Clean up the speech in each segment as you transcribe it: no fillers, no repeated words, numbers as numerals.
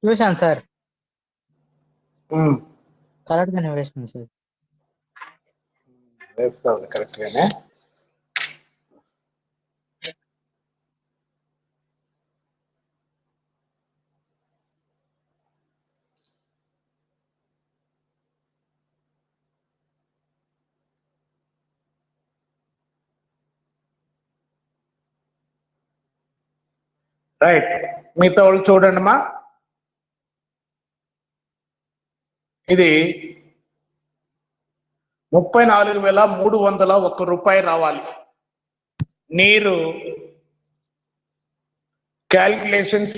చూశాను సార్. ఉమ్, కరెక్ట్ గానే వేసినాను సార్. వేస్తావు కరెక్ట్ గానే. రైట్, మిగతా వాళ్ళు చూడండి మా. ఇది 34,301 రూపాయి రావాలి. నీరు క్యాల్కులేషన్స్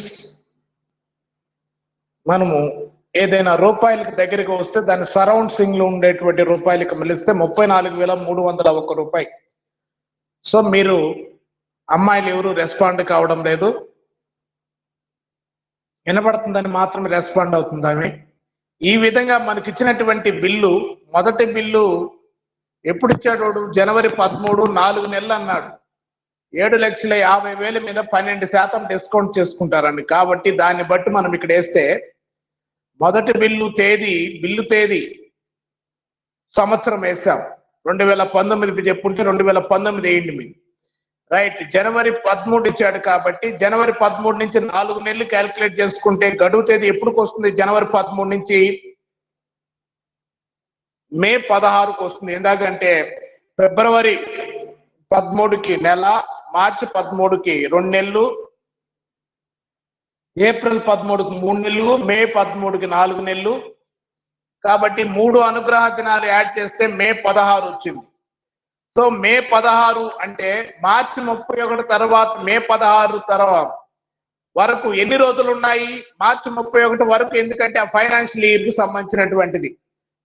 మనము ఏదైనా రూపాయలకి దగ్గరికి వస్తే దాని సరౌండ్సింగ్ లో ఉండేటువంటి రూపాయలకి మళ్ళిస్తే 34,301 రూపాయి. సో మీరు అమ్మాయిలు ఎవరు రెస్పాండ్ కావడం లేదు. వినపడుతుందని మాత్రం రెస్పాండ్ అవుతుందని. ఈ విధంగా మనకి ఇచ్చినటువంటి బిల్లు, మొదటి బిల్లు ఎప్పుడు ఇచ్చాడు? జనవరి 13, 4 నెలలు అన్నాడు. 7,50,000 మీద 12% డిస్కౌంట్ చేసుకుంటారండి. కాబట్టి దాన్ని బట్టి మనం ఇక్కడ వేస్తే మొదటి బిల్లు తేదీ సంవత్సరం వేసాం. 2019 చెప్పుంటే 2019 వేయండి మీరు. రైట్, జనవరి 13 ఇచ్చాడు కాబట్టి జనవరి 13 నుంచి 4 నెలలు క్యాల్కులేట్ చేసుకుంటే గడువు తేదీ ఎప్పుడుకి వస్తుంది? జనవరి 13 నుంచి మే 16కు వస్తుంది. ఎందుకంటే ఫిబ్రవరి 13కి నెల, మార్చి 13కి 2 నెలలు, ఏప్రిల్ 13కి 3 నెలలు, మే 13కి 4 నెలలు. కాబట్టి 3 అనుగ్రహ దినాలు యాడ్ చేస్తే మే 16 వచ్చింది. సో మే 16 అంటే మార్చి 31 తర్వాత మే 16 తర్వాత వరకు ఎన్ని రోజులు ఉన్నాయి? మార్చి 31 వరకు. ఎందుకంటే ఆ ఫైనాన్షియల్ ఇయర్ కి సంబంధించినటువంటిది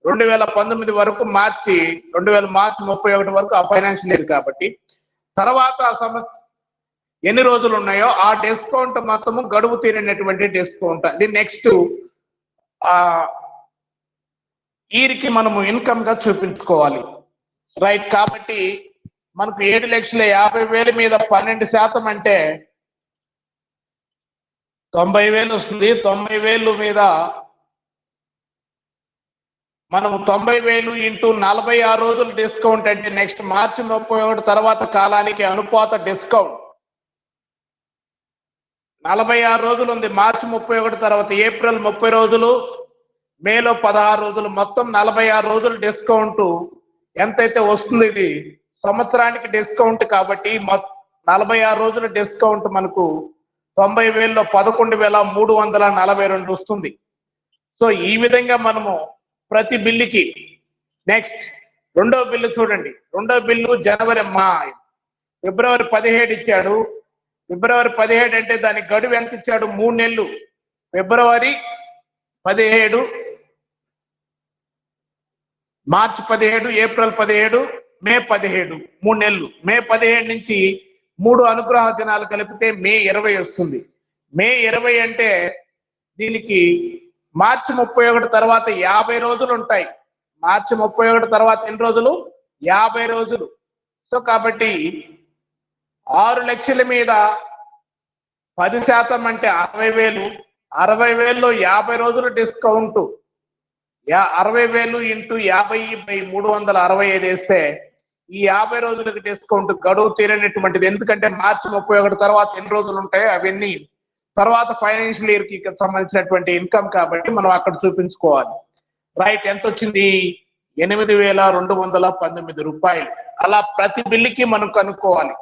2019 వరకు, మార్చి 31 వరకు ఆ ఫైనాన్షియల్ ఇయర్. కాబట్టి తర్వాత ఎన్ని రోజులు ఉన్నాయో ఆ డిస్కౌంట్ మొత్తము గడువు తీరినటువంటి డిస్కౌంట్. అది నెక్స్ట్ ఇయర్ కి మనము ఇన్కమ్ గా చూపించుకోవాలి. రైట్, కాబట్టి మనకు 7,50,000 మీద 12% అంటే 90,000 వస్తుంది. 90,000 మీద మనము 90,000 ఇంటూ 46 రోజులు డిస్కౌంట్ అంటే నెక్స్ట్ మార్చి 31 తర్వాత కాలానికి అనుపాత డిస్కౌంట్ 46 రోజులు ఉంది. మార్చి 31 తర్వాత ఏప్రిల్ 30 రోజులు, మేలో 16 రోజులు, మొత్తం 46 రోజులు డిస్కౌంట్ ఎంతైతే వస్తుంది ఇది సంవత్సరానికి డిస్కౌంట్. కాబట్టి 46 రోజుల డిస్కౌంట్ మనకు 90,000లో 11,342 వస్తుంది. సో ఈ విధంగా మనము ప్రతి బిల్లుకి. నెక్స్ట్ రెండో బిల్లు చూడండి. రెండో బిల్లు ఫిబ్రవరి 17 ఇచ్చాడు. ఫిబ్రవరి 17 అంటే దాని గడువు ఎంత ఇచ్చాడు? 3 నెలలు. ఫిబ్రవరి 17, మార్చి 17, ఏప్రిల్ 17, మే 17, 3 నెలలు. మే 17 నుంచి 3 అనుగ్రహ దినాలు కలిపితే మే 20 వస్తుంది. మే 20 అంటే దీనికి మార్చి 31 తర్వాత 50 రోజులు ఉంటాయి. మార్చి 31 తర్వాత ఎన్ని రోజులు? 50 రోజులు. సో కాబట్టి 6 లక్షల మీద 10% అంటే 60,000. 60,000లో 50 రోజులు డిస్కౌంట్ 60,000 ఇంటూ 50/365 వేస్తే ఈ 50 రోజులకి డిస్కౌంట్ గడువు తీరనటువంటిది. ఎందుకంటే మార్చి 31 తర్వాత ఎన్ని రోజులు ఉంటాయో అవన్నీ తర్వాత ఫైనాన్షియల్ ఇయర్ కి సంబంధించినటువంటి ఇన్కమ్ కాబట్టి మనం అక్కడ చూపించుకోవాలి. రైట్, ఎంత వచ్చింది? 8,219 రూపాయలు. అలా ప్రతి బిల్లుకి మనం కనుక్కోవాలి.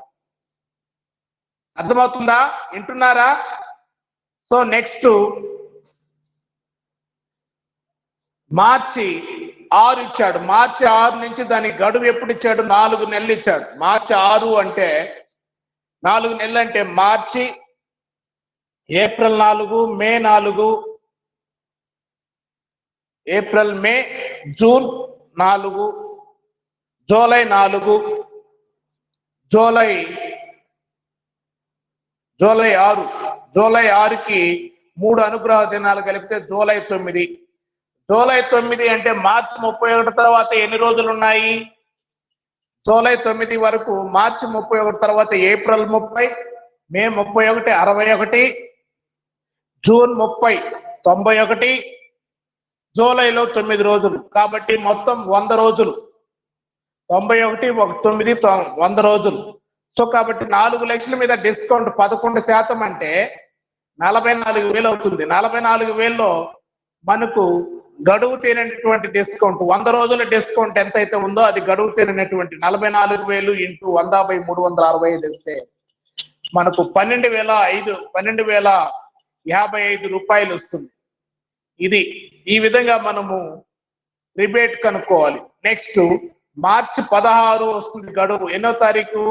అర్థమవుతుందా? వింటున్నారా? సో నెక్స్ట్ మార్చి 6 ఇచ్చాడు. మార్చి 6 నుంచి దాని గడువు ఎప్పుడు ఇచ్చాడు? 4 నెలలు ఇచ్చాడు. మార్చి 6 అంటే 4 నెలలు అంటే మార్చి, ఏప్రిల్ 4, మే 4, ఏప్రిల్, మే, జూన్ 4, జూలై 4, జూలై 6. జూలై 6కి 3 అనుగ్రహ దినాలు కలిపితే జూలై 9. జూలై 9 అంటే మార్చి 31 తర్వాత ఎన్ని రోజులు ఉన్నాయి? జూలై 9 వరకు. మార్చి 31 తర్వాత ఏప్రిల్ 30, మే 31, 61, జూన్ 30, 91, జూలైలో 9 రోజులు, కాబట్టి మొత్తం 100 రోజులు. 91, 9, 100 రోజులు. సో కాబట్టి 4 లక్షల మీద డిస్కౌంట్ 11% అంటే 44,000 అవుతుంది. 44,000లో మనకు గడువు తీరినటువంటి డిస్కౌంట్ 100 రోజుల డిస్కౌంట్ ఎంతైతే ఉందో అది గడువు తీరినటువంటి 44,000 ఇంటూ 100/365 ఇస్తే మనకు 12,055 రూపాయలు వస్తుంది. ఇది ఈ విధంగా మనము రిబేట్ కనుక్కోవాలి. నెక్స్ట్ మార్చి 16 వస్తుంది గడువు. ఎన్నో తారీఖు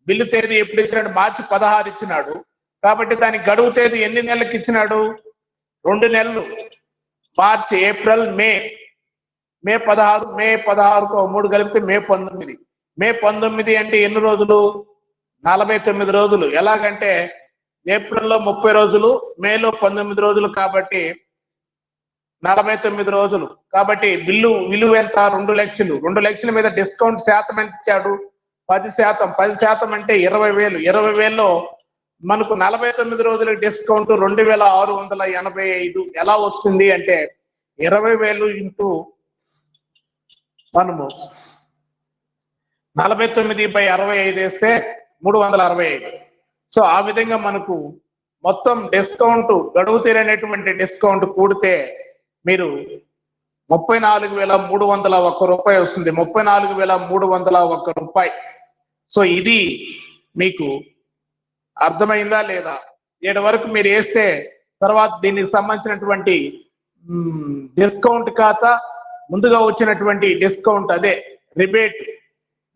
బిల్లు తేదీ ఎప్పుడు ఇచ్చినాడు? మార్చి 16 ఇచ్చినాడు. కాబట్టి దానికి గడువు తేదీ ఎన్ని నెలలకు ఇచ్చినాడు? 2 నెలలు. మార్చి, ఏప్రిల్, మే 16, మే 16కు 3 కలిపితే మే 19. మే 19 అంటే ఎన్ని రోజులు? 49 రోజులు. ఎలాగంటే ఏప్రిల్లో 30 రోజులు, మేలో 19 రోజులు, కాబట్టి 49 రోజులు. కాబట్టి బిల్లు విలువ ఎంత? 2 లక్షలు. 2 లక్షల మీద డిస్కౌంట్ శాతం ఎంత ఇచ్చాడు? 10%. 10% అంటే 20,000. 20,000లో మనకు 49 రోజుల డిస్కౌంట్ 2,685 ఎలా వస్తుంది అంటే 20,000 ఇంటూ మనము 49/65 వేస్తే 365. సో ఆ విధంగా మనకు మొత్తం డిస్కౌంట్ గడువు తీరనేటువంటి డిస్కౌంట్ కూడితే మీరు 34,301 రూపాయి వస్తుంది. 34,301 రూపాయి. సో ఇది మీకు అర్థమైందా లేదా? ఏడు వరకు మీరు వేస్తే తర్వాత దీనికి సంబంధించినటువంటి డిస్కౌంట్ ఖాతా, ముందుగా వచ్చినటువంటి డిస్కౌంట్ అదే రిబేట్,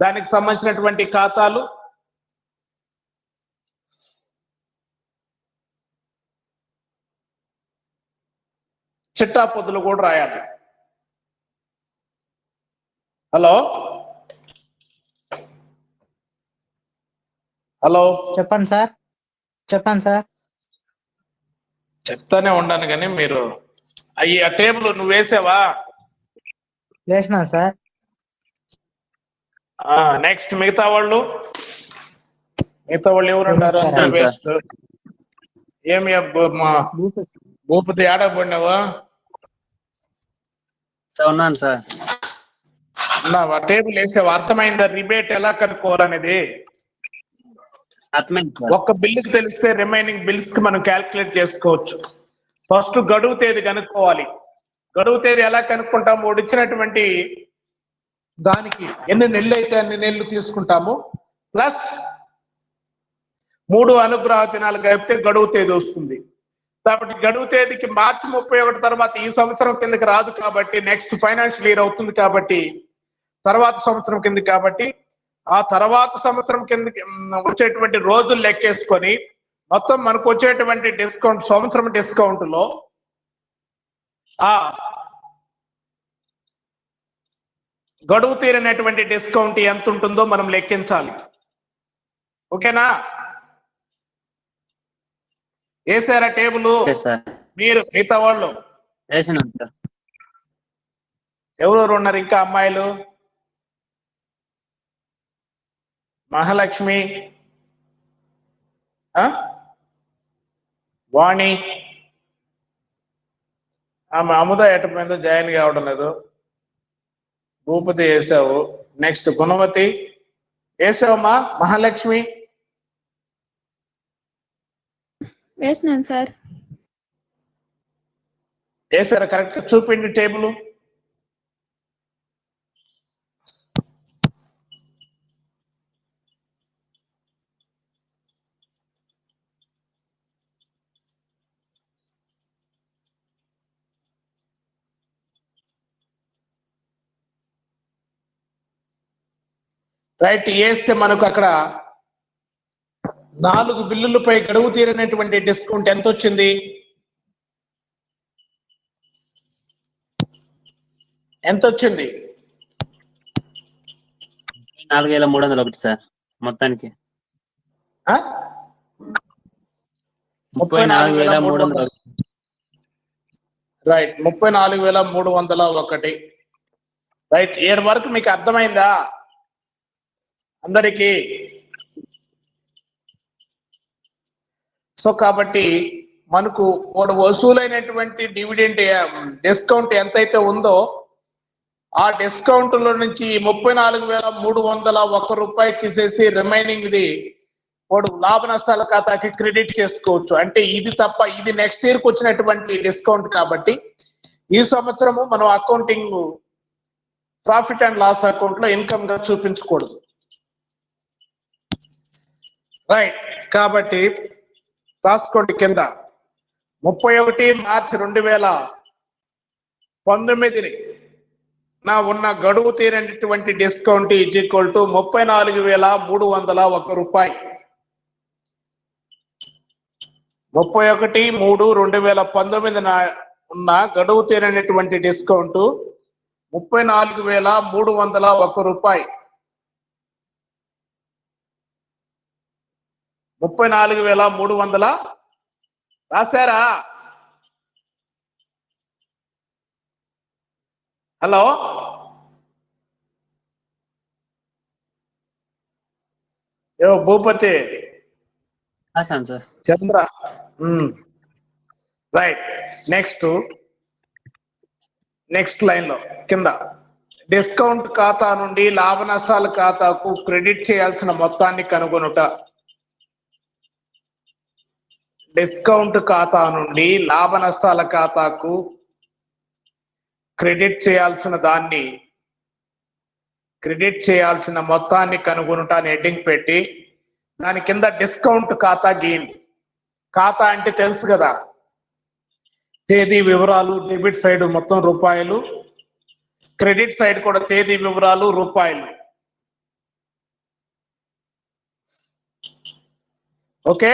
దానికి సంబంధించినటువంటి ఖాతాలు చిట్టా పొద్దులు కూడా రాయాలి. హలో హలో చెప్పండి సార్. చెప్తానే ఉండాను కానీ మీరు అయ్యి ఆ టేబుల్ నువ్వు వేసావా? వేసినా సార్. నెక్స్ట్ మిగతా వాళ్ళు ఎవరు ఉన్నారు? ఏమి భూపతి ఆడకపోయినావా? ఉన్నాను సార్. ఉన్నావా? టేబుల్ వేసావా? అర్థమైందా రిబేట్ ఎలా కనుక్కోవాలనేది? ఒక్క బిల్లుకి తెలిస్తే రిమైనింగ్ బిల్స్ కి మనం క్యాల్కులేట్ చేసుకోవచ్చు. ఫస్ట్ గడువు తేదీ కనుక్కోవాలి. గడువు తేదీ ఎలా కనుక్కుంటాము? ఇచ్చినటువంటి దానికి ఎన్ని నెలలు అయితే అన్ని నెలలు తీసుకుంటాము, ప్లస్ 3 అనుగ్రహ దినాలు కలిపితే గడువు తేదీ వస్తుంది. కాబట్టి గడువు తేదీకి మార్చి 31 తర్వాత ఈ సంవత్సరం కిందకి రాదు, కాబట్టి నెక్స్ట్ ఫైనాన్షియల్ ఇయర్ అవుతుంది, కాబట్టి తర్వాత సంవత్సరం కిందకి, కాబట్టి ఆ తర్వాత సంవత్సరం కిందకి వచ్చేటువంటి రోజులు లెక్కేసుకొని మొత్తం మనకు వచ్చేటువంటి డిస్కౌంట్, సంవత్సరం డిస్కౌంట్ లో ఆ గడువు తీరినటువంటి డిస్కౌంట్ ఎంత ఉంటుందో మనం లెక్కించాలి. ఓకేనా? వేసారా టేబుల్? మీరు మిగతా వాళ్ళు ఎవరెవరు ఉన్నారు? ఇంకా అమ్మాయిలు? మహాలక్ష్మి, వాణి, ఆమె అముద ఎటపోయిందో జాయిన్ కావడం లేదు. భూపతి వేసావు. నెక్స్ట్ గుణవతి వేసావమ్మా? మహాలక్ష్మి వేసినాను సార్. వేసారా? కరెక్ట్ చూపిండి టేబుల్. రైట్. వేస్తే మనకు అక్కడ 4 బిల్లులపై గడువు తీరినటువంటి డిస్కౌంట్ ఎంత వచ్చింది? ఎంత వచ్చింది? 34,301 సార్ మొత్తానికి. 34,301. రైట్, 34,301. రైట్. 7 వరకు మీకు అర్థమైందా అందరికీ? సో కాబట్టి మనకు వాడు వసూలైనటువంటి డివిడెండ్ డిస్కౌంట్ ఎంతైతే ఉందో ఆ డిస్కౌంట్ లో నుంచి 34,301 రూపాయి తీసేసి రిమైనింగ్ ది వాడు లాభ నష్టాల ఖాతాకి క్రెడిట్ చేసుకోవచ్చు. అంటే ఇది తప్ప ఇది నెక్స్ట్ ఇయర్ కి వచ్చినటువంటి డిస్కౌంట్ కాబట్టి ఈ సంవత్సరము మనం accounting profit and loss account లో ఇన్కమ్ గా చూపించకూడదు. రైట్, కాబట్టి రాసుకోండి కింద 31 మార్చి 2019 నా ఉన్న గడువు తీరినటువంటి డిస్కౌంట్ ఈజ్ ఈక్వల్ టు 34,301 రూపాయి. 31/3/2019 నా ఉన్న గడువు తీరినటువంటి డిస్కౌంట్ 34,301 రూపాయి. 34,300 రాశారా? హలో, భూపతి రాశాను సార్. చంద్ర. రైట్, నెక్స్ట్ లైన్ లో కింద డిస్కౌంట్ ఖాతా నుండి లాభ నష్టాల ఖాతాకు క్రెడిట్ చేయాల్సిన మొత్తాన్ని కనుగొనుట. డిస్కౌంట్ ఖాతా నుండి లాభ నష్టాల ఖాతాకు క్రెడిట్ చేయాల్సిన మొత్తాన్ని కనుగొనుట అని హెడ్డింగ్ పెట్టి దాని కింద డిస్కౌంట్ ఖాతా గెయిన్. ఖాతా అంటే తెలుసు కదా, తేదీ వివరాలు, డెబిట్ సైడ్ మొత్తం రూపాయలు, క్రెడిట్ సైడ్ కూడా తేదీ వివరాలు రూపాయలు. Okay,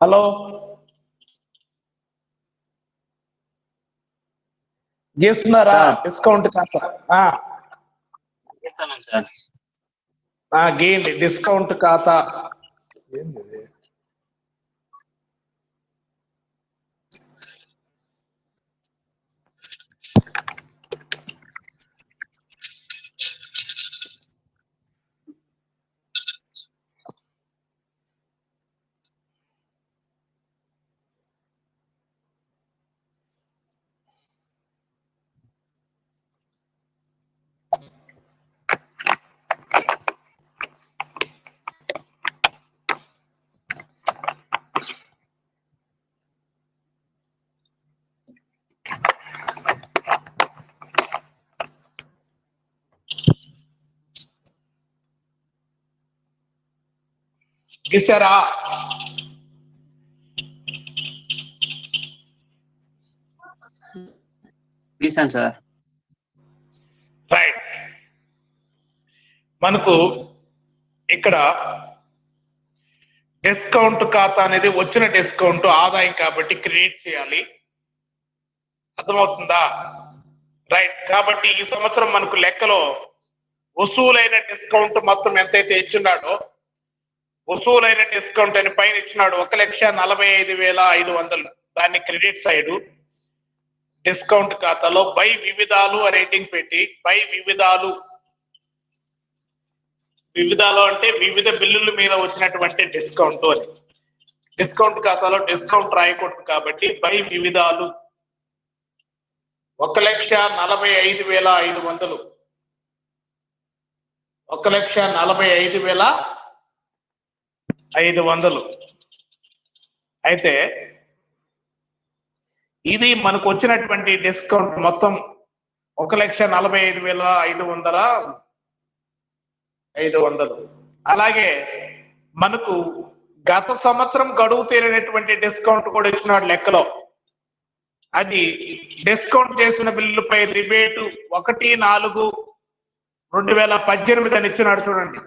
hello, గీస్తున్నారా? డిస్కౌంట్ ఖాతా ఇస్తాను సార్. గీయండి. డిస్కౌంట్ ఖాతా గీసారా? గీసాను సార్. రైట్, మనకు ఇక్కడ డిస్కౌంట్ ఖాతా అనేది వచ్చిన డిస్కౌంట్ ఆదాయం కాబట్టి క్రెడిట్ చేయాలి. అర్థమవుతుందా? రైట్, కాబట్టి ఈ సంవత్సరం మనకు లెక్కలో వసూలైన డిస్కౌంట్ మొత్తం ఎంతైతే ఇచ్చున్నాడో, వసూలైన డిస్కౌంట్ అని పైన ఇచ్చినాడు 1,45,500, దాన్ని క్రెడిట్ సైడ్ డిస్కౌంట్ ఖాతాలో బై వివిధాలు రేటింగ్ పెట్టి, బై వివిధాలు అంటే వివిధ బిల్లుల మీద వచ్చినటువంటి డిస్కౌంట్ అని. డిస్కౌంట్ ఖాతాలో డిస్కౌంట్ రాయకూడదు కాబట్టి బై వివిధాలు 1,45,500, 1,45,500. అయితే ఇది మనకు వచ్చినటువంటి డిస్కౌంట్ మొత్తం 1,45,500. అలాగే మనకు గత సంవత్సరం గడువు తీరినటువంటి డిస్కౌంట్ కూడా ఇచ్చినాడు లెక్కలో. అది డిస్కౌంట్ చేసిన బిల్లుపై రిబేటు 1/4/2018 అని ఇచ్చినాడు. చూడండి,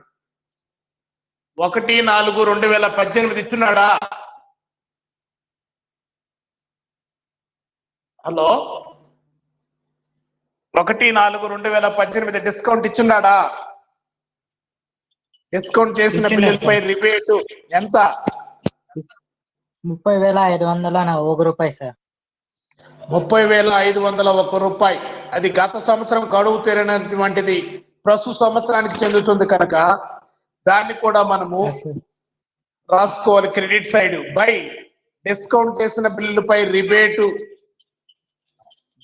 1/4/2018 ఇచ్చినాడా? హలో, 1/4/2018 డిస్కౌంట్ ఇచ్చున్నాడా? డిస్కౌంట్ చేసిన బిల్లుపై రిబేటు ఎంత? 30,501 రూపాయి సార్. 30,501 రూపాయి. అది గత సంవత్సరం గడువు తీరినటువంటిది ప్రస్తుత సంవత్సరానికి చెందుతుంది కనుక దాన్ని కూడా మనము రాసుకోవాలి. క్రెడిట్ సైడ్ బై డిస్కౌంట్ చేసిన బిల్లులపై రిబేటు,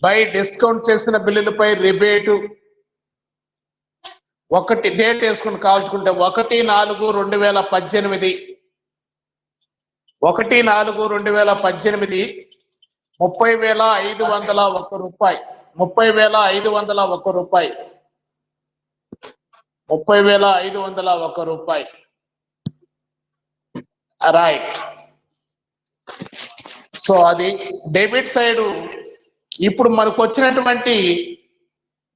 బై డిస్కౌంట్ చేసిన బిల్లులపై రిబేటు ఒకటి డేట్ వేసుకుని కాల్చుకుంటే 1/4/2018 1/4/2018 30,501 రూపాయి 30,501 రూపాయి 30,501 రూపాయి. రైట్. సో అది డెబిట్ సైడ్. ఇప్పుడు మనకు వచ్చినటువంటి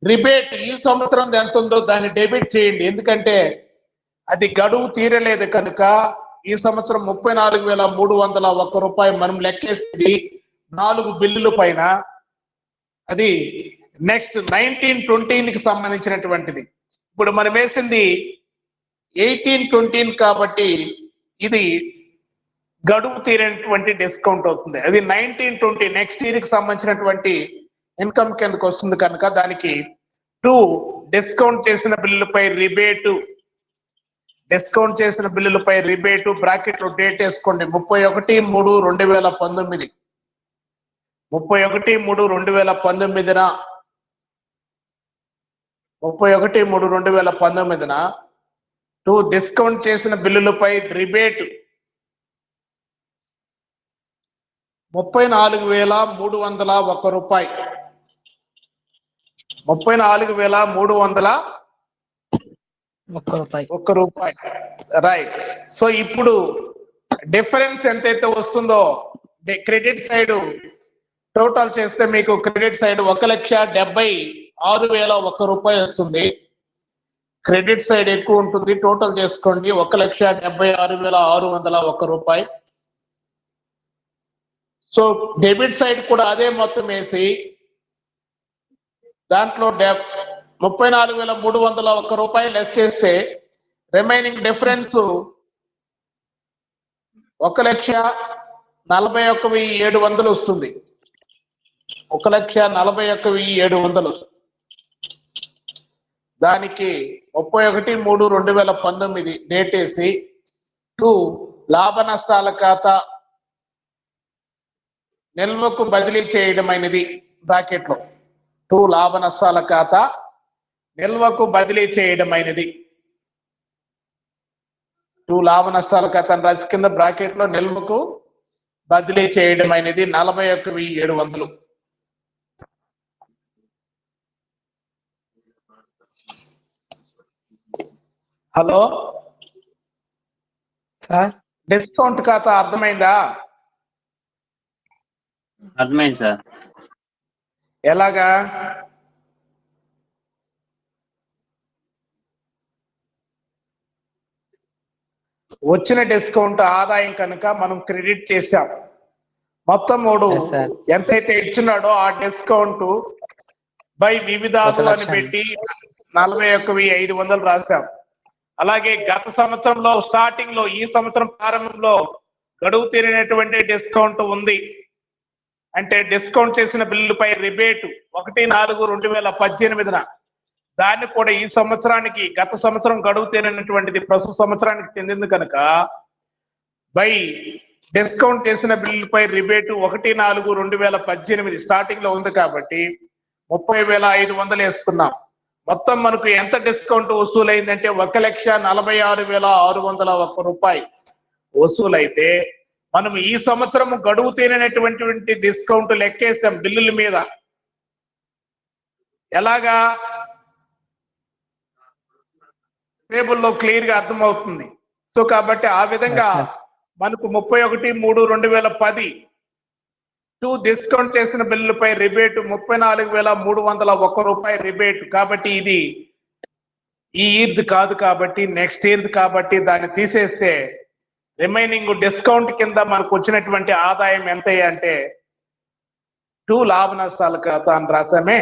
రిబేట్ ఈ సంవత్సరం ఎంత ఉందో దాన్ని డెబిట్ చేయండి. ఎందుకంటే అది గడువు తీరలేదు కనుక ఈ సంవత్సరం 34,301 రూపాయి మనం లెక్కేసింది 4 బిల్లుల పైన. అది నెక్స్ట్ 19-20కి సంబంధించినటువంటిది. ఇప్పుడు మనం వేసింది 18-20 కాబట్టి ఇది గడువు తీరినటువంటి డిస్కౌంట్ అవుతుంది. అది 19-20 నెక్స్ట్ ఇయర్ కి సంబంధించినటువంటి ఇన్కమ్ కిందకు వస్తుంది కనుక దానికి 2 డిస్కౌంట్ చేసిన బిల్లులపై రిబేటు, డిస్కౌంట్ చేసిన బిల్లులపై రిబేటు బ్రాకెట్ లో డేట్ వేసుకోండి 31/3/2019 31/3/2019న 31/3/2019న 2 డిస్కౌంట్ చేసిన బిల్లులపై రిబేటు 34,301 రూపాయి 34,301 రూపాయి. రైట్. సో ఇప్పుడు డిఫరెన్స్ ఎంతైతే వస్తుందో క్రెడిట్ సైడ్ టోటల్ చేస్తే మీకు క్రెడిట్ సైడ్ 1,76,001 రూపాయి వస్తుంది. క్రెడిట్ సైడ్ ఎక్కువ ఉంటుంది. టోటల్ చేసుకోండి 1,76,601 రూపాయి. సో డెబిట్ సైడ్ కూడా అదే మొత్తం వేసి దాంట్లో 34,301 రూపాయి లెస్ చేస్తే రిమైనింగ్ డిఫరెన్స్ 1,41,700 వస్తుంది. 1,41,700. దానికి 31/3/2019 డేట్ వేసి 2 లాభ నష్టాల ఖాతా నిల్వకు బదిలీ చేయడమైనది బ్రాకెట్ లో 2 లాభ నష్టాల ఖాతా నిల్వకు బదిలీ చేయడమైనది 2 లాభ నష్టాల ఖాతాను రాసి కింద బ్రాకెట్ లో నిల్వకు బదిలీ చేయడమైనది 41,700. Hello sir. డిస్కౌంట్ ఖాతా అర్థమైందా? అర్థమైంది సార్. ఎలాగా? వచ్చిన డిస్కౌంట్ ఆదాయం కనుక మనం క్రెడిట్ చేశాం. మొత్తం 3 ఎంతైతే ఇచ్చినాడో ఆ డిస్కౌంట్ బై వివిధాలు అని పెట్టి 41,500 రాశాం. అలాగే గత సంవత్సరంలో స్టార్టింగ్ లో ఈ సంవత్సరం ప్రారంభంలో గడువు తీరినటువంటి డిస్కౌంట్ ఉంది అంటే డిస్కౌంట్ చేసిన బిల్లుపై రిబేటు 1/4/2018న దాన్ని కూడా ఈ సంవత్సరానికి గత సంవత్సరం గడువు తీరినటువంటిది ప్రస్తుత సంవత్సరానికి చెందింది కనుక బై డిస్కౌంట్ చేసిన బిల్లుపై రిబేటు 1/4/2018 స్టార్టింగ్ లో ఉంది కాబట్టి 30,500 వేసుకున్నాం. మొత్తం మనకు ఎంత డిస్కౌంట్ వసూలైందంటే 1,46,601 రూపాయి వసూలైతే మనం ఈ సంవత్సరం గడువు తీరినటువంటి డిస్కౌంట్ లెక్కేసాం బిల్లుల మీద. ఎలాగా? టేబుల్లో క్లియర్ గా అర్థమవుతుంది. సో కాబట్టి ఆ విధంగా మనకు 31/3/2010 2 డిస్కౌంట్ చేసిన బిల్లులపై రిబేటు 34,301 రూపాయి రిబేటు. కాబట్టి ఇది ఈ ఇయర్ కాదు కాబట్టి నెక్స్ట్ ఇయర్ కాబట్టి దాన్ని తీసేస్తే రిమైనింగ్ డిస్కౌంట్ కింద మనకు వచ్చినటువంటి ఆదాయం ఎంత అంటే 2 లాభ నష్టాల ఖాతా అని రాసామే.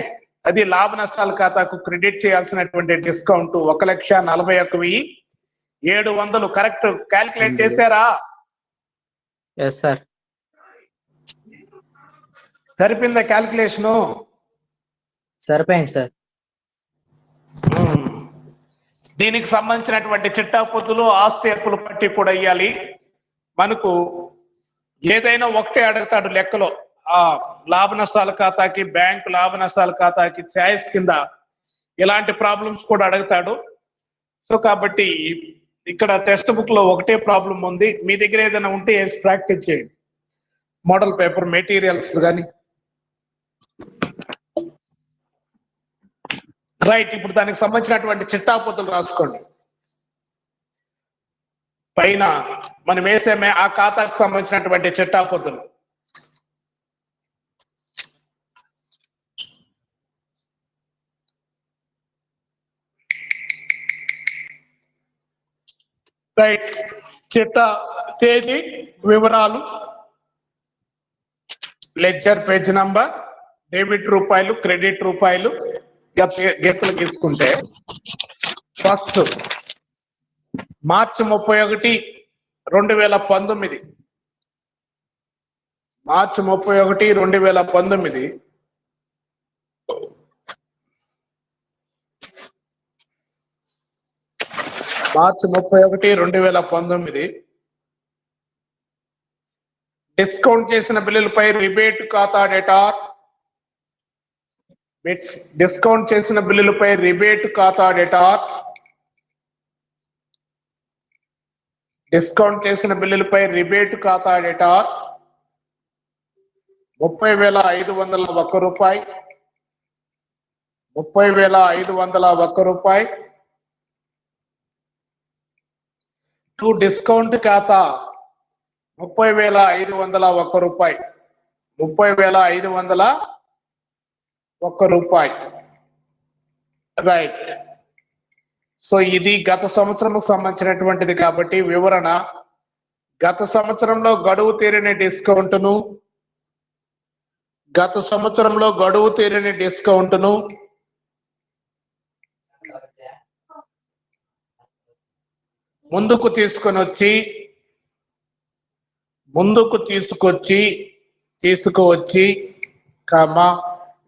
అది లాభ నష్టాల ఖాతాకు క్రెడిట్ చేయాల్సినటువంటి డిస్కౌంట్ 1,41,700. కరెక్ట్ క్యాల్కులేట్ చేశారా? సరిపోయిందా క్యాల్కులేషను? సరిపోయింది సార్. దీనికి సంబంధించినటువంటి చిట్టా పొద్దులు ఆస్తి హక్కులు పట్టి కూడా ఇవ్వాలి. మనకు ఏదైనా ఒకటే అడుగుతాడు లెక్కలో, ఆ లాభ నష్టాల ఖాతాకి, బ్యాంకు లాభ నష్టాల ఖాతాకి ఛాయిస్ కింద ఇలాంటి ప్రాబ్లమ్స్ కూడా అడుగుతాడు. సో కాబట్టి ఇక్కడ టెక్స్ట్ బుక్ లో ఒకటే ప్రాబ్లం ఉంది. మీ దగ్గర ఏదైనా ఉంటే ప్రాక్టీస్ చేయండి. మోడల్ పేపర్ మెటీరియల్స్ కానీ. రైట్, ఇప్పుడు దానికి సంబంధించినటువంటి చిట్టా పొద్దులు రాసుకోండి. పైన మనం వేసేమే ఆ ఖాతాకు సంబంధించినటువంటి చిట్టా పొద్దులు. రైట్, చిట్టా తేదీ, వివరాలు, లెడ్జర్ పేజ్ నంబర్, డెబిట్ రూపాయలు, క్రెడిట్ రూపాయలు, గెత్తులు తీసుకుంటే ఫస్ట్ మార్చి 31, 2019, మార్చి 31, 2019 మార్చి 31, 2019 డిస్కౌంట్ చేసిన బిల్లులపై రిబేట్ ఖాతా డేటార్, డిస్కౌంట్ చేసిన బిల్లులపై రిబేట్ ఖాతా డేటార్, డిస్కౌంట్ చేసిన బిల్లులపై రిబేట్ ఖాతా డేటార్ 30,501 రూపాయి, 30,501 రూపాయి. టు డిస్కౌంట్ ఖాతా 30,501 రూపాయి, 30,501 రూపాయి. రైట్. సో ఇది గత సంవత్సరంకు సంబంధించినటువంటిది కాబట్టి వివరణ. గత సంవత్సరంలో గడువు తీరని డిస్కౌంట్ను, గత సంవత్సరంలో గడువు తీరని డిస్కౌంట్ను ముందుకు తీసుకువచ్చి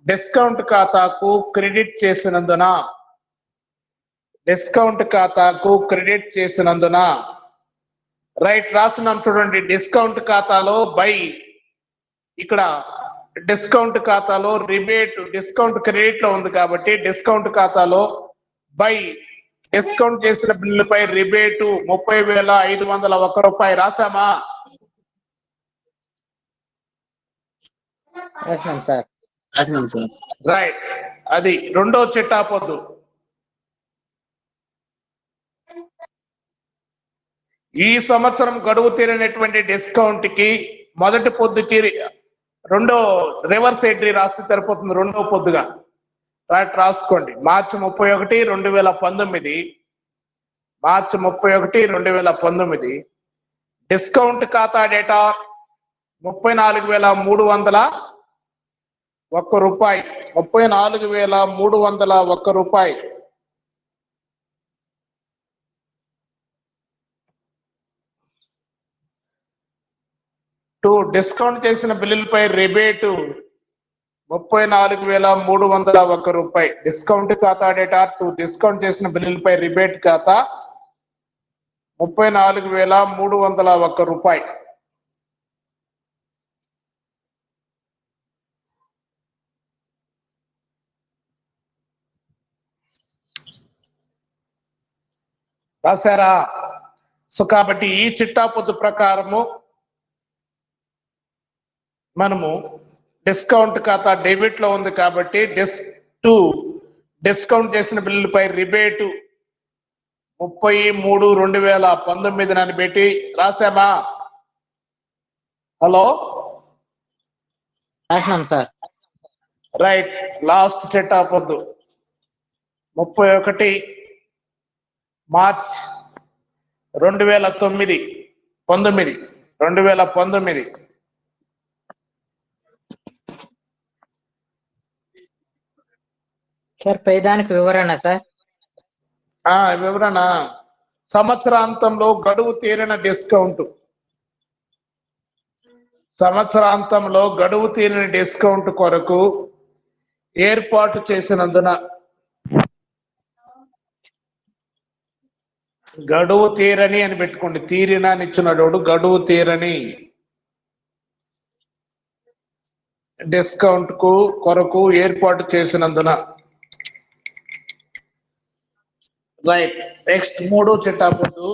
డిస్కౌంట్ ఖాతాకు క్రెడిట్ చేసినందున, డిస్కౌంట్ ఖాతాకు క్రెడిట్ చేసినందున. రైట్, రాస్తున్నాం చూడండి. డిస్కౌంట్ ఖాతాలో బై, ఇక్కడ డిస్కౌంట్ ఖాతాలో రిబేట్, డిస్కౌంట్ క్రెడిట్ లో ఉంది కాబట్టి డిస్కౌంట్ ఖాతాలో బై డిస్కౌంట్ చేసిన బిల్లుపై రిబేటు 30,501 రూపాయి రాసామా? రాసినాం సార్. రాసినాం సార్. రైట్, అది రెండో చిట్టా పొద్దు. ఈ సంవత్సరం గడువు తీరినటువంటి డిస్కౌంట్ కి మొదటి పొద్దుకి రెండో రివర్స్ ఎంట్రీ రాస్తే సరిపోతుంది, రెండో పొద్దుగా. రైట్, రాసుకోండి. మార్చి 31, 2019, మార్చి 31, 2019 డిస్కౌంట్ ఖాతా డేటా 34,301 రూపాయి, 34,301 రూపాయి. టు డిస్కౌంట్ చేసిన బిల్లులపై రిబేటు 34,301 రూపాయి. డిస్కౌంట్ ఖాతా డేటా టు డిస్కౌంట్ చేసిన బిల్లులపై రిబేట్ ఖాతా 34,301 రూపాయి. రాశారా? సో కాబట్టి ఈ చిట్టా పొద్దు ప్రకారము మనము డిస్కౌంట్ ఖాతా డెబిట్ లో ఉంది కాబట్టి డిస్కౌంట్ చేసిన బిల్లులపై రిబేటు 33/2019 అని పెట్టి రాసామా? హలో, రాసినాం సార్. రైట్, లాస్ట్ చిట్టా పొద్దు 31 మార్చ్ 2019. సార్ పైదానికి వివరణ సార్. వివరణ. సంవత్సరాంతంలో గడువు తీరిన డిస్కౌంట్, సంవత్సరాంతంలో గడువు తీరిన డిస్కౌంట్ కొరకు ఏర్పాటు చేసినందున గడువు తీరని అని పెట్టుకోండి. తీరిన అని ఇచ్చినోడు గడువు తీరని డిస్కౌంట్ కు కొరకు ఏర్పాటు చేసినందున. రైట్. నెక్స్ట్ 3 చిట్టాపొద్దు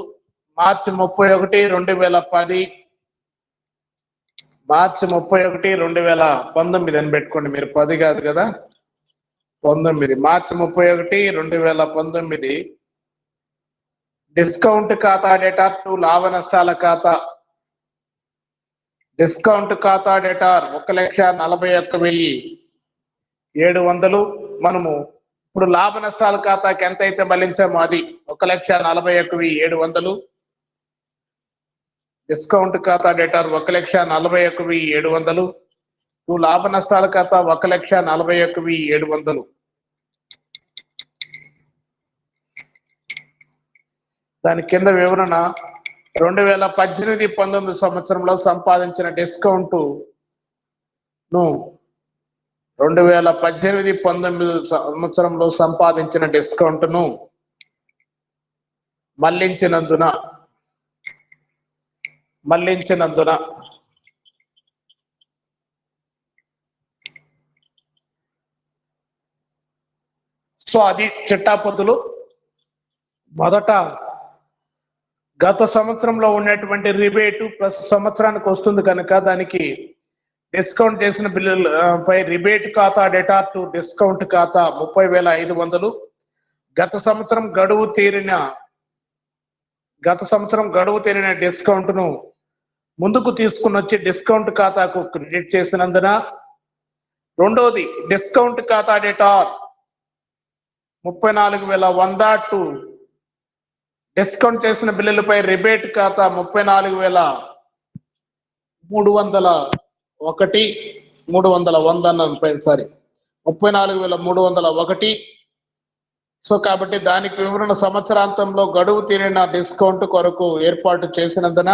మార్చి 31, 2010. మార్చి 31, 2019 అని పెట్టుకోండి. మీరు 10 కాదు కదా, 19. మార్చి 31, 2019 డిస్కౌంట్ ఖాతా డేటా టు లాభ నష్టాల ఖాతా. డిస్కౌంట్ ఖాతా డేటార్ 1,41,700. మనము ఇప్పుడు లాభ నష్టాల ఖాతాకి ఎంత అయితే మళ్ళించామో అది 1,41,700. డిస్కౌంట్ ఖాతా డేటార్ 1,41,700. లాభ నష్టాల ఖాతా 1,41,700. దాని కింద వివరణ 2018-19 సంవత్సరంలో సంపాదించిన డిస్కౌంట్ ను 2018-19 సంవత్సరంలో సంపాదించిన డిస్కౌంట్ ను మళ్లించినందున సో అది చిట్టాపొద్దులు. మొదట గత సంవత్సరంలో ఉన్నటువంటి రిబేటు ప్లస్ సంవత్సరానికి వస్తుంది కనుక దానికి డిస్కౌంట్ చేసిన బిల్లుల పై రిబేట్ ఖాతా డేటా టు డిస్కౌంట్ ఖాతా 30,500. గత సంవత్సరం గడువు తీరిన డిస్కౌంట్ ను ముందుకు తీసుకుని వచ్చి డిస్కౌంట్ ఖాతాకు క్రెడిట్ చేసినందున. రెండోది డిస్కౌంట్ ఖాతా డేటా 34,100 టు డిస్కౌంట్ చేసిన బిల్లులపై రిబేట్ ఖాతా 34,301. సో కాబట్టి దానికి వివరణ సంవత్సరాంతంలో గడువు తీరిన డిస్కౌంట్ కొరకు ఏర్పాటు చేసినందున.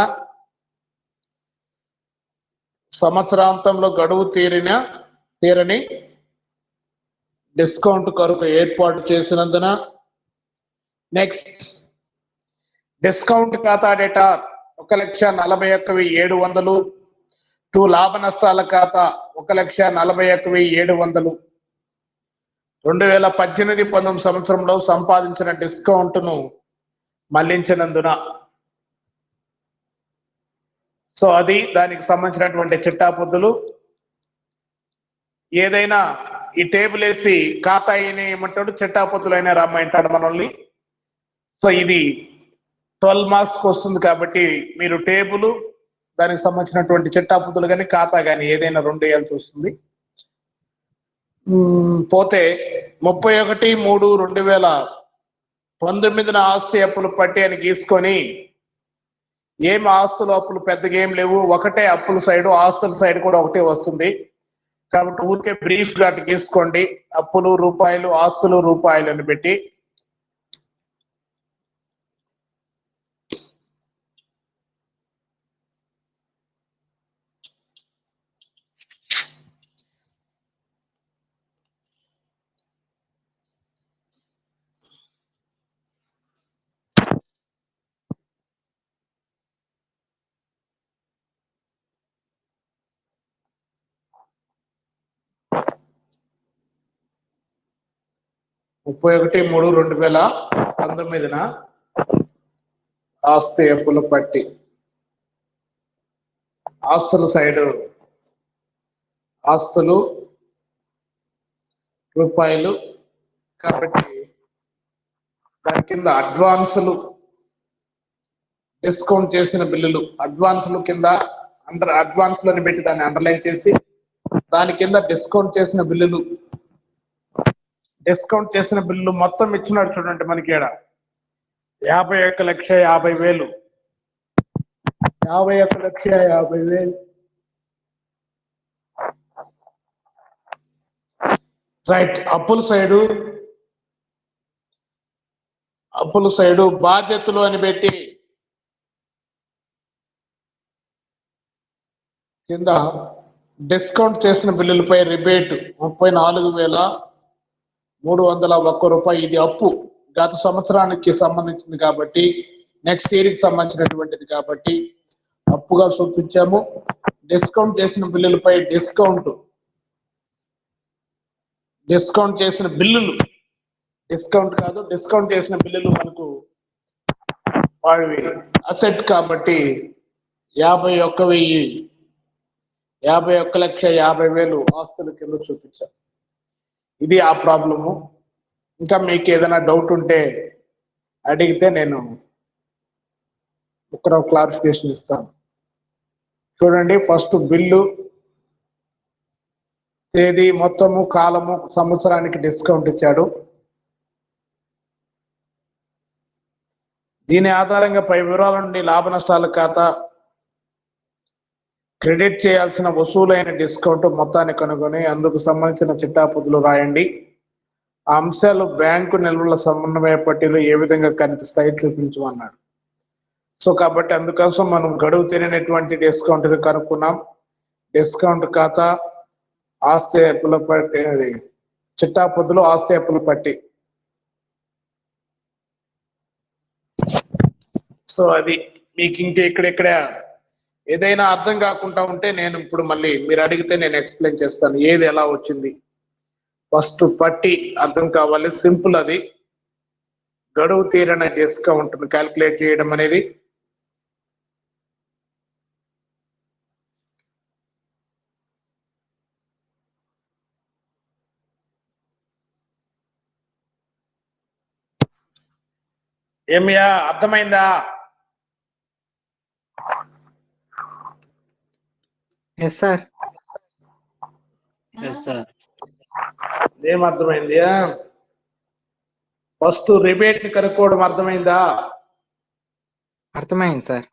సంవత్సరాంతంలో గడువు తీరని డిస్కౌంట్ కొరకు ఏర్పాటు చేసినందున. నెక్స్ట్ డిస్కౌంట్ ఖాతా డేటా 1,41,700 టు లాభ నష్టాల ఖాతా 1,41,700. 2018-19 సంవత్సరంలో సంపాదించిన డిస్కౌంట్ ను మళ్లించినందున. సో అది దానికి సంబంధించినటువంటి చిట్టాపొద్దులు. ఏదైనా ఈ టేబుల్ వేసి ఖాతా అయినా ఏమంటాడు, చిట్టాపొద్దులు అయినా రమ్మంటాడు మనల్ని. సో ఇది 12 మార్క్స్ వస్తుంది కాబట్టి మీరు టేబుల్ దానికి సంబంధించినటువంటి చిట్టాపొద్దులు కానీ ఖాతా కానీ ఏదైనా 2 వేయాల్సి వస్తుంది. పోతే 31/3/2019 ఆస్తి అప్పులు పట్టి అని గీసుకొని ఏం ఆస్తులు అప్పులు పెద్దగా ఏం లేవు, ఒకటే అప్పుల సైడ్ ఆస్తుల సైడ్ కూడా ఒకటే వస్తుంది కాబట్టి ఊరికే బ్రీఫ్ గా గీసుకోండి. అప్పులు రూపాయలు, ఆస్తులు రూపాయలు అని పెట్టి. ముప్పై 31/3/2019 ఆస్తి అప్పుల పట్టి. ఆస్తుల సైడ్ ఆస్తులు రూపాయలు కాబట్టి దాని కింద అడ్వాన్సులు, డిస్కౌంట్ చేసిన బిల్లులు అడ్వాన్సులు కింద అడ్వాన్సులను పెట్టి దాన్ని అండర్లైన్ చేసి దాని కింద డిస్కౌంట్ చేసిన బిల్లులు. డిస్కౌంట్ చేసిన బిల్లు మొత్తం ఇచ్చినాడు చూడండి మనకి ఇక్కడ 51,50,000. 51,50,000. రైట్. అప్పుల సైడు బాధ్యతలు అని పెట్టి కింద డిస్కౌంట్ చేసిన బిల్లులపై రిబేట్ 34,301 రూపాయి. ఇది అప్పు గత సంవత్సరానికి సంబంధించింది కాబట్టి, నెక్స్ట్ ఇయర్ కి సంబంధించినటువంటిది కాబట్టి అప్పుగా చూపించాము. డిస్కౌంట్ చేసిన బిల్లులపై డిస్కౌంట్ చేసిన బిల్లులు, డిస్కౌంట్ కాదు, డిస్కౌంట్ చేసిన బిల్లులు మనకు వాడి అసెట్ కాబట్టి 51,50,000 ఆస్తుల కింద చూపించాం. ఇది ఆ ప్రాబ్లము. ఇంకా మీకు ఏదైనా డౌట్ ఉంటే అడిగితే నేను ఒక క్లారిఫికేషన్ ఇస్తాను. చూడండి, ఫస్ట్ బిల్లు తేదీ, మొత్తము, కాలము, సంవత్సరానికి డిస్కౌంట్ ఇచ్చాడు. దీని ఆధారంగా పై వివరాల నుండి లాభ నష్టాల ఖాతా క్రెడిట్ చేయాల్సిన వసూలైన డిస్కౌంట్ మొత్తాన్ని కనుగొని అందుకు సంబంధించిన చిట్టాపుతులు రాయండి. ఆ అంశాలు బ్యాంకు నిల్వల సమన్వయ పట్టీలో ఏ విధంగా కనిపిస్తాయి చూపించమన్నాడు. సో కాబట్టి అందుకోసం మనం గడువు తీరినటువంటి డిస్కౌంట్ కనుక్కున్నాం. డిస్కౌంట్ ఖాతా, ఆస్తి అప్పుల పట్టి, అది చిట్టాపుతులు, ఆస్తి అప్పుల పట్టి. సో అది మీకు ఇక్కడ ఏదైనా అర్థం కాకుండా ఉంటే నేను ఇప్పుడు మళ్ళీ మీరు అడిగితే నేను ఎక్స్ప్లెయిన్ చేస్తాను ఏది ఎలా వచ్చింది. ఫస్ట్ పట్టి అర్థం కావాలి, సింపుల్. అది గడువు తీరిన డిస్కౌంట్ క్యాల్కులేట్ చేయడం అనేది. ఏమియా అర్థమైందా? Yes sir. Yes sir. ఏం అర్థమైంది? ఫస్ట్ రిబేట్ ని కనుక్కోవడం అర్థమైందా? అర్థమైంది సార్.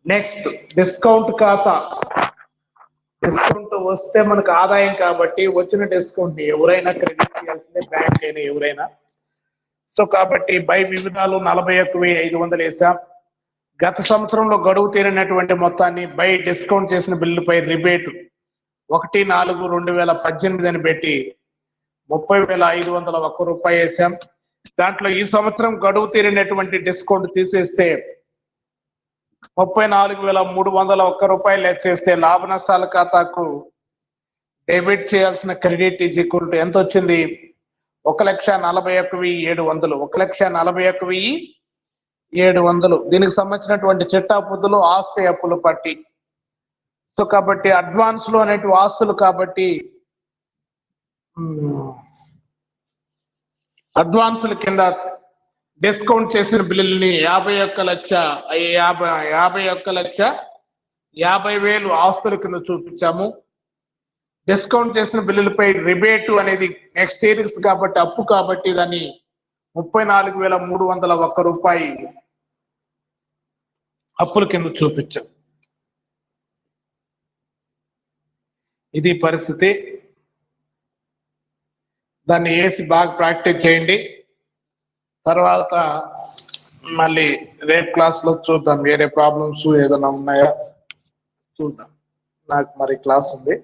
నెక్స్ట్ డిస్కౌంట్ ఖాతా. డిస్కౌంట్ వస్తే మనకు ఆదాయం కాబట్టి వచ్చిన డిస్కౌంట్ ని ఎవరైనా క్రెడిట్ చేయాల్సిందే, బ్యాంక్ అయినా ఎవరైనా. సో కాబట్టి బై వివిధాలు 41,500 వేసాం. గత సంవత్సరంలో గడువు తీరినటువంటి మొత్తాన్ని బై డిస్కౌంట్ చేసిన బిల్లుపై రిబేట్ 1/4/2018 అని పెట్టి 30,501 రూపాయి వేసాం. దాంట్లో ఈ సంవత్సరం గడువు తీరినటువంటి డిస్కౌంట్ తీసేస్తే 34,301 రూపాయలు లెక్కేస్తే లాభ నష్టాల ఖాతాకు డెబిట్ చేయాల్సిన క్రెడిట్ ఈజ్ ఈక్వల్ టు ఎంత వచ్చింది? 1,41,700. 1,41,700. దీనికి సంబంధించినటువంటి చిట్టాపుతులు, ఆస్తి అప్పులు పట్టి. సో కాబట్టి అడ్వాన్స్లు అనేటివి ఆస్తులు కాబట్టి అడ్వాన్సుల కింద డిస్కౌంట్ చేసిన బిల్లుల్ని 51,50,000 ఆస్తుల కింద చూపించాము. డిస్కౌంట్ చేసిన బిల్లులపై రిబేటు అనేది నెక్స్ట్ ఇయర్స్ కాబట్టి అప్పు కాబట్టి దాన్ని 34,301 రూపాయి అప్పుల కింద చూపించాం. ఇది పరిస్థితి. దాన్ని వేసి బాగా ప్రాక్టీస్ చేయండి. తర్వాత మళ్ళీ రేపు క్లాస్లో చూద్దాం, వేరే ప్రాబ్లమ్స్ ఏదైనా ఉన్నాయా చూద్దాం. నాకు మరి క్లాస్ ఉంది.